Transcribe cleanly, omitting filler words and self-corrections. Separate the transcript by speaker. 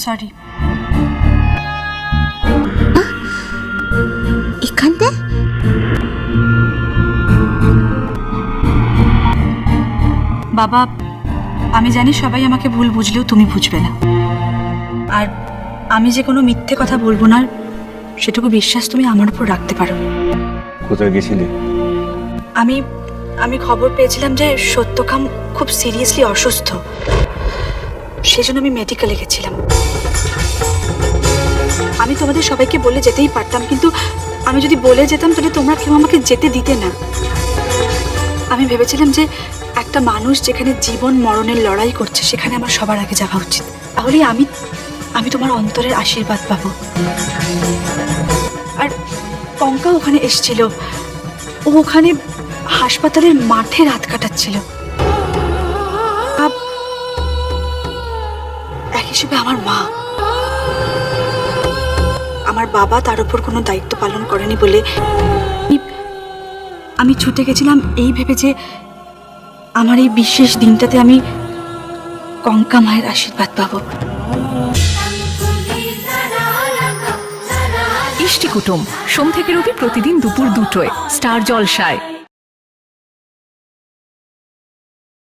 Speaker 1: Sorry.
Speaker 2: এখানতে
Speaker 1: বাবা, আমি জানি সবাই আমাকে ভুল বুঝলেও তুমি বুঝবে না, আর আমি যে কোনো মিথ্যে কথা বলবো না সেটুকু বিশ্বাস তুমি আমার উপর রাখতে পারো।
Speaker 3: কোথায় গেছিলে?
Speaker 1: আমি আমি খবর পেয়েছিলাম যে সত্যকাম খুব সিরিয়াসলি অসুস্থ, সেজন্য আমি মেডিকেলে গেছিলাম। আমি তোমাদের সবাইকে বলে যেতেই পারতাম, কিন্তু আমি যদি বলে যেতাম তাহলে তোমরা কেউ আমাকে যেতে দিতে না। আমি ভেবেছিলাম যে একটা মানুষ যেখানে জীবন মরণের লড়াই করছে সেখানে আমার সবার আগে যাওয়া উচিত, তাহলেই আমি তোমার অন্তরের আশীর্বাদ পাবো। আর কঙ্কা ওখানে এসেছিল, ও ওখানে হাসপাতালের মাঠে রাত কাটাচ্ছিল। এক হিসেবে আমার মা, আমার বাবা তার উপর কোনো দায়িত্ব পালন করেনি বলে আমি ছুটে গেছিলাম এই ভেবে যে আমার এই বিশেষ দিনটাতে আমি কঙ্কা মায়ের আশীর্বাদ পাবো।
Speaker 4: ইষ্টি কুটুম সোম থেকে রবি প্রতিদিন দুপুর 2টোয় স্টার জলসায়।